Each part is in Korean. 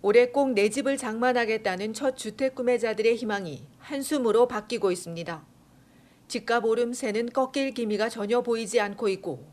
올해 꼭 내 집을 장만하겠다는 첫 주택 구매자들의 희망이 한숨으로 바뀌고 있습니다. 집값 오름세는 꺾일 기미가 전혀 보이지 않고 있고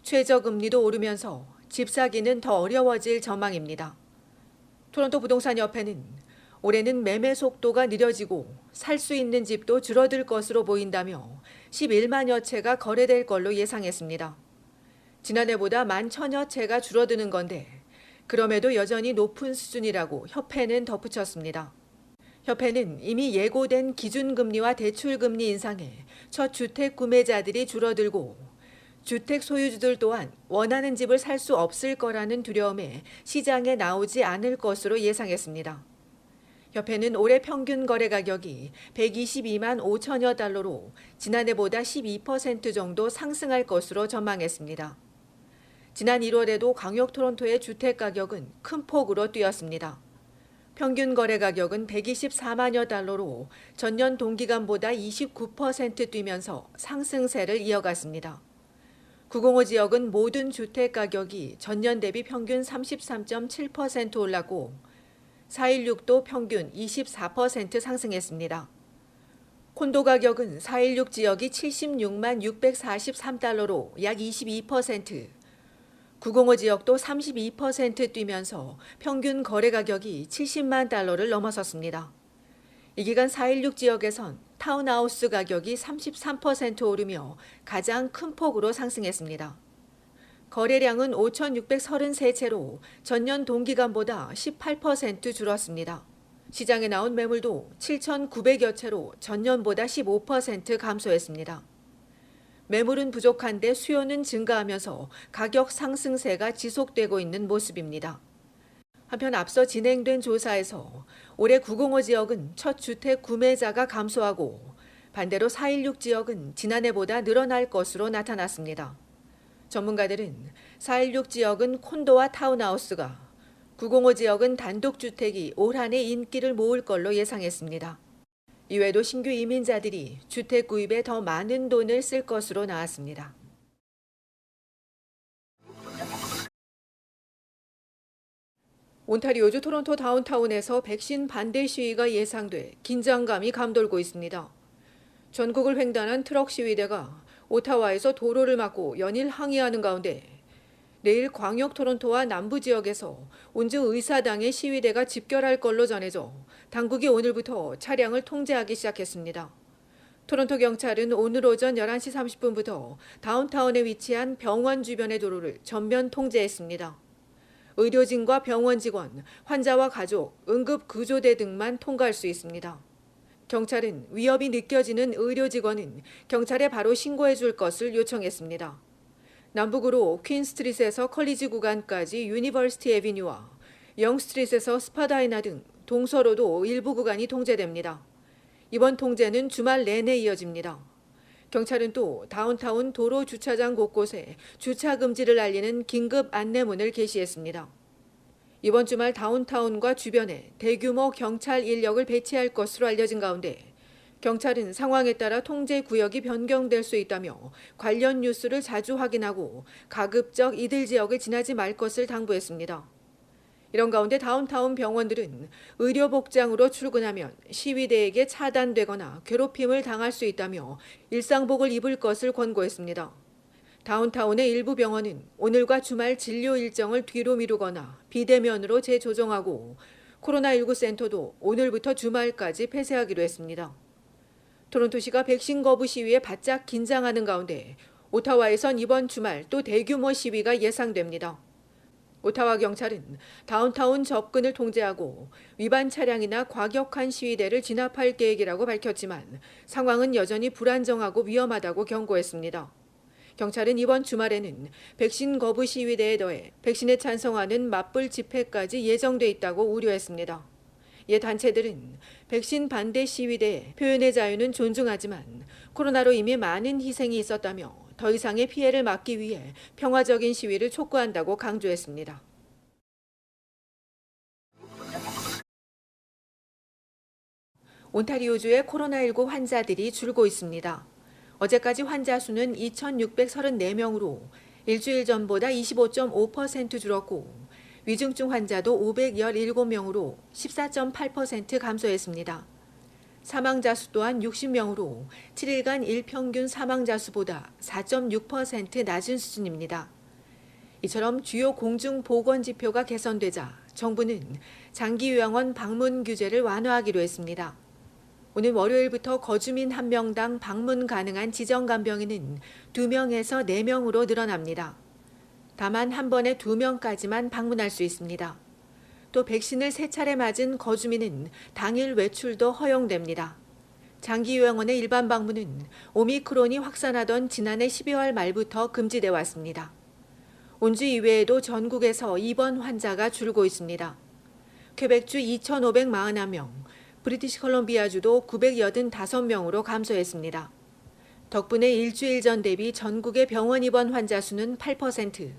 최저금리도 오르면서 집 사기는 더 어려워질 전망입니다. 토론토 부동산협회는 올해는 매매 속도가 느려지고 살 수 있는 집도 줄어들 것으로 보인다며 11만여 채가 거래될 걸로 예상했습니다. 지난해보다 11,000여 채가 줄어드는 건데 그럼에도 여전히 높은 수준이라고 협회는 덧붙였습니다. 협회는 이미 예고된 기준금리와 대출금리 인상에 첫 주택 구매자들이 줄어들고 주택 소유주들 또한 원하는 집을 살 수 없을 거라는 두려움에 시장에 나오지 않을 것으로 예상했습니다. 협회는 올해 평균 거래 가격이 122만 5천여 달러로 지난해보다 12% 정도 상승할 것으로 전망했습니다. 지난 1월에도 광역 토론토의 주택 가격은 큰 폭으로 뛰었습니다. 평균 거래 가격은 124만여 달러로 전년 동기간보다 29% 뛰면서 상승세를 이어갔습니다. 905 지역은 모든 주택 가격이 전년 대비 평균 33.7% 올랐고 416도 평균 24% 상승했습니다. 콘도 가격은 416 지역이 76만 643달러로 약 22%, 905 지역도 32% 뛰면서 평균 거래 가격이 70만 달러를 넘어섰습니다. 이 기간 416 지역에선 타운하우스 가격이 33% 오르며 가장 큰 폭으로 상승했습니다. 거래량은 5,633채로 전년 동기간보다 18% 줄었습니다. 시장에 나온 매물도 7,900여 채로 전년보다 15% 감소했습니다. 매물은 부족한데 수요는 증가하면서 가격 상승세가 지속되고 있는 모습입니다. 한편 앞서 진행된 조사에서 올해 905 지역은 첫 주택 구매자가 감소하고 반대로 416 지역은 지난해보다 늘어날 것으로 나타났습니다. 전문가들은 416 지역은 콘도와 타운하우스가, 905 지역은 단독주택이 올 한 해 인기를 모을 걸로 예상했습니다. 이외에도 신규 이민자들이 주택 구입에 더 많은 돈을 쓸 것으로 나왔습니다. 온타리오주 토론토 다운타운에서 백신 반대 시위가 예상돼 긴장감이 감돌고 있습니다. 전국을 횡단한 트럭 시위대가 오타와에서 도로를 막고 연일 항의하는 가운데 내일 광역 토론토와 남부 지역에서 온주 의사당의 시위대가 집결할 걸로 전해져 당국이 오늘부터 차량을 통제하기 시작했습니다. 토론토 경찰은 오늘 오전 11시 30분부터 다운타운에 위치한 병원 주변의 도로를 전면 통제했습니다. 의료진과 병원 직원, 환자와 가족, 응급구조대 등만 통과할 수 있습니다. 경찰은 위협이 느껴지는 의료직원은 경찰에 바로 신고해 줄 것을 요청했습니다. 남북으로 퀸스트리트에서 컬리지 구간까지 유니버시티 애비뉴와 영스트리트에서 스파다이나 등 동서로도 일부 구간이 통제됩니다. 이번 통제는 주말 내내 이어집니다. 경찰은 또 다운타운 도로 주차장 곳곳에 주차 금지를 알리는 긴급 안내문을 게시했습니다. 이번 주말 다운타운과 주변에 대규모 경찰 인력을 배치할 것으로 알려진 가운데 경찰은 상황에 따라 통제 구역이 변경될 수 있다며 관련 뉴스를 자주 확인하고 가급적 이들 지역을 지나지 말 것을 당부했습니다. 이런 가운데 다운타운 병원들은 의료복장으로 출근하면 시위대에게 차단되거나 괴롭힘을 당할 수 있다며 일상복을 입을 것을 권고했습니다. 다운타운의 일부 병원은 오늘과 주말 진료 일정을 뒤로 미루거나 비대면으로 재조정하고 코로나19 센터도 오늘부터 주말까지 폐쇄하기로 했습니다. 토론토시가 백신 거부 시위에 바짝 긴장하는 가운데 오타와에선 이번 주말 또 대규모 시위가 예상됩니다. 오타와 경찰은 다운타운 접근을 통제하고 위반 차량이나 과격한 시위대를 진압할 계획이라고 밝혔지만 상황은 여전히 불안정하고 위험하다고 경고했습니다. 경찰은 이번 주말에는 백신 거부 시위대에 더해 백신에 찬성하는 맞불 집회까지 예정돼 있다고 우려했습니다. 이에 단체들은 백신 반대 시위대의 표현의 자유는 존중하지만 코로나로 이미 많은 희생이 있었다며 더 이상의 피해를 막기 위해 평화적인 시위를 촉구한다고 강조했습니다. 온타리오주의 코로나19 환자들이 줄고 있습니다. 어제까지 환자 수는 2,634명으로 일주일 전보다 25.5% 줄었고 위중증 환자도 517명으로 14.8% 감소했습니다. 사망자 수 또한 60명으로 7일간 일평균 사망자 수보다 4.6% 낮은 수준입니다. 이처럼 주요 공중보건지표가 개선되자 정부는 장기요양원 방문 규제를 완화하기로 했습니다. 오늘 월요일부터 거주민 1명당 방문 가능한 지정간병인은 2명에서 4명으로 늘어납니다. 다만 한 번에 2명까지만 방문할 수 있습니다. 또 백신을 3차례 맞은 거주민은 당일 외출도 허용됩니다. 장기요양원의 일반 방문은 오미크론이 확산하던 지난해 12월 말부터 금지돼 왔습니다. 온주 이외에도 전국에서 입원 환자가 줄고 있습니다. 퀘벡주 2,541명, 브리티시 컬럼비아주도 985명으로 감소했습니다. 덕분에 일주일 전 대비 전국의 병원 입원 환자 수는 8%,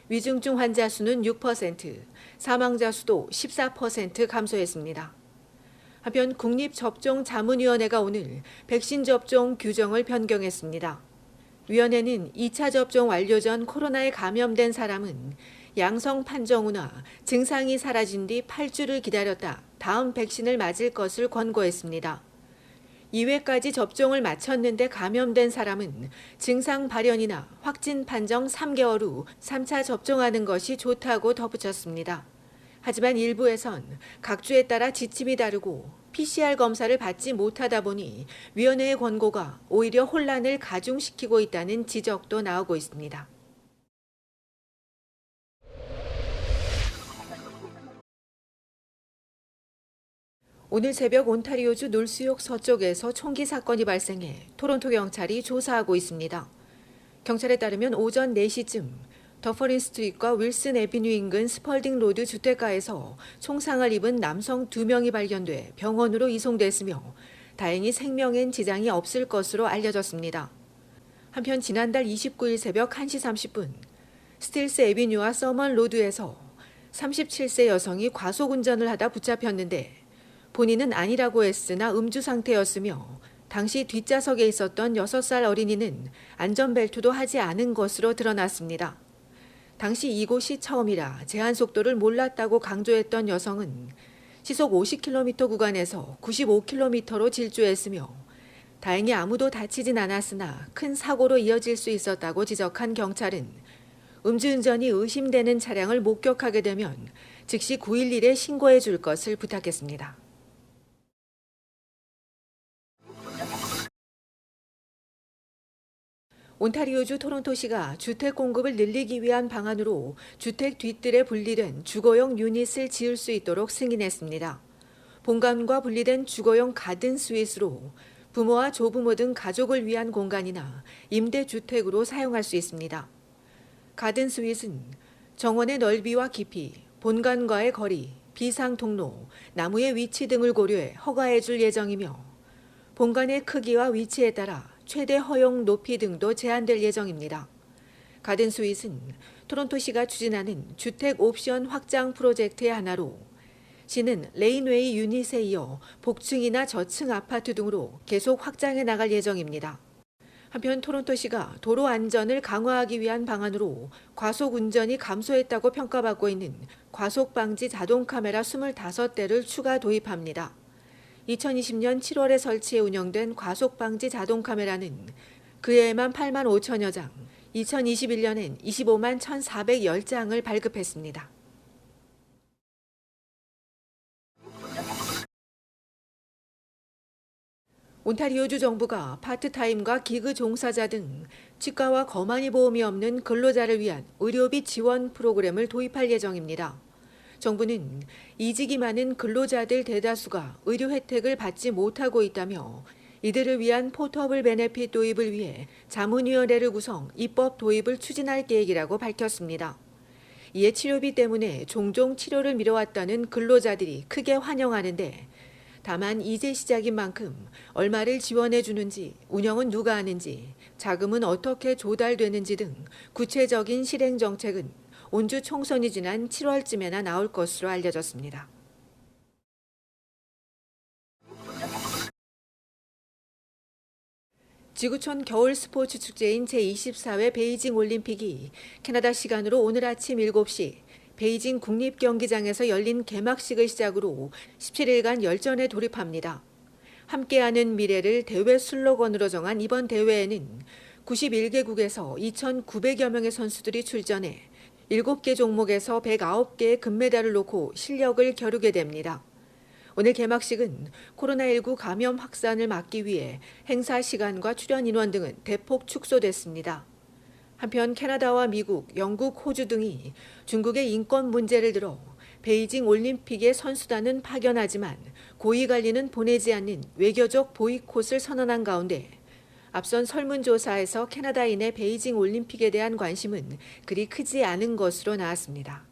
위중증 환자 수는 6%, 사망자 수도 14% 감소했습니다. 한편 국립접종자문위원회가 오늘 백신 접종 규정을 변경했습니다. 위원회는 2차 접종 완료 전 코로나에 감염된 사람은 양성 판정 후나 증상이 사라진 뒤 8주를 기다렸다 다음 백신을 맞을 것을 권고했습니다. 2회까지 접종을 마쳤는데 감염된 사람은 증상 발현이나 확진 판정 3개월 후 3차 접종하는 것이 좋다고 덧붙였습니다. 하지만 일부에선 각 주에 따라 지침이 다르고 PCR 검사를 받지 못하다 보니 위원회의 권고가 오히려 혼란을 가중시키고 있다는 지적도 나오고 있습니다. 오늘 새벽 온타리오주 놀수욕 서쪽에서 총기 사건이 발생해 토론토 경찰이 조사하고 있습니다. 경찰에 따르면 오전 4시쯤 더퍼린 스트리트과 윌슨 애비뉴 인근 스펄딩 로드 주택가에서 총상을 입은 남성 2명이 발견돼 병원으로 이송됐으며 다행히 생명엔 지장이 없을 것으로 알려졌습니다. 한편 지난달 29일 새벽 1시 30분 스틸스 애비뉴와 서먼 로드에서 37세 여성이 과속운전을 하다 붙잡혔는데 본인은 아니라고 했으나 음주 상태였으며 당시 뒷좌석에 있었던 6살 어린이는 안전벨트도 하지 않은 것으로 드러났습니다. 당시 이곳이 처음이라 제한 속도를 몰랐다고 강조했던 여성은 시속 50km 구간에서 95km로 질주했으며 다행히 아무도 다치진 않았으나 큰 사고로 이어질 수 있었다고 지적한 경찰은 음주운전이 의심되는 차량을 목격하게 되면 즉시 911에 신고해 줄 것을 부탁했습니다. 온타리오주 토론토시가 주택 공급을 늘리기 위한 방안으로 주택 뒷뜰에 분리된 주거용 유닛을 지을 수 있도록 승인했습니다. 본관과 분리된 주거용 가든 스윗으로 부모와 조부모 등 가족을 위한 공간이나 임대주택으로 사용할 수 있습니다. 가든 스윗은 정원의 넓이와 깊이, 본관과의 거리, 비상 통로, 나무의 위치 등을 고려해 허가해 줄 예정이며 본관의 크기와 위치에 따라 최대 허용 높이 등도 제한될 예정입니다. 가든 스윗은 토론토시가 추진하는 주택 옵션 확장 프로젝트의 하나로 시는 레인웨이 유닛에 이어 복층이나 저층 아파트 등으로 계속 확장해 나갈 예정입니다. 한편 토론토시가 도로 안전을 강화하기 위한 방안으로 과속 운전이 감소했다고 평가받고 있는 과속 방지 자동 카메라 25대를 추가 도입합니다. 2020년 7월에 설치해 운영된 과속방지 자동 카메라는 그해에만 8만 5천여 장, 2021년엔 25만 1,410장을 발급했습니다. 온타리오주 정부가 파트타임과 기그 종사자 등 치과와 거만이 보험이 없는 근로자를 위한 의료비 지원 프로그램을 도입할 예정입니다. 정부는 이직이 많은 근로자들 대다수가 의료 혜택을 받지 못하고 있다며 이들을 위한 포터블 베네핏 도입을 위해 자문위원회를 구성 입법 도입을 추진할 계획이라고 밝혔습니다. 이에 치료비 때문에 종종 치료를 미뤄왔다는 근로자들이 크게 환영하는데 다만 이제 시작인 만큼 얼마를 지원해 주는지, 운영은 누가 하는지, 자금은 어떻게 조달되는지 등 구체적인 실행 정책은 온주 총선이 지난 7월쯤에나 나올 것으로 알려졌습니다. 지구촌 겨울 스포츠 축제인 제24회 베이징 올림픽이 캐나다 시간으로 오늘 아침 7시 베이징 국립경기장에서 열린 개막식을 시작으로 17일간 열전에 돌입합니다. 함께하는 미래를 대회 슬로건으로 정한 이번 대회에는 91개국에서 2,900여 명의 선수들이 출전해 7개 종목에서 109개의 금메달을 놓고 실력을 겨루게 됩니다. 오늘 개막식은 코로나19 감염 확산을 막기 위해 행사 시간과 출연 인원 등은 대폭 축소됐습니다. 한편 캐나다와 미국, 영국, 호주 등이 중국의 인권 문제를 들어 베이징 올림픽에 선수단은 파견하지만 고위 관리는 보내지 않는 외교적 보이콧을 선언한 가운데 앞선 설문조사에서 캐나다인의 베이징 올림픽에 대한 관심은 그리 크지 않은 것으로 나왔습니다.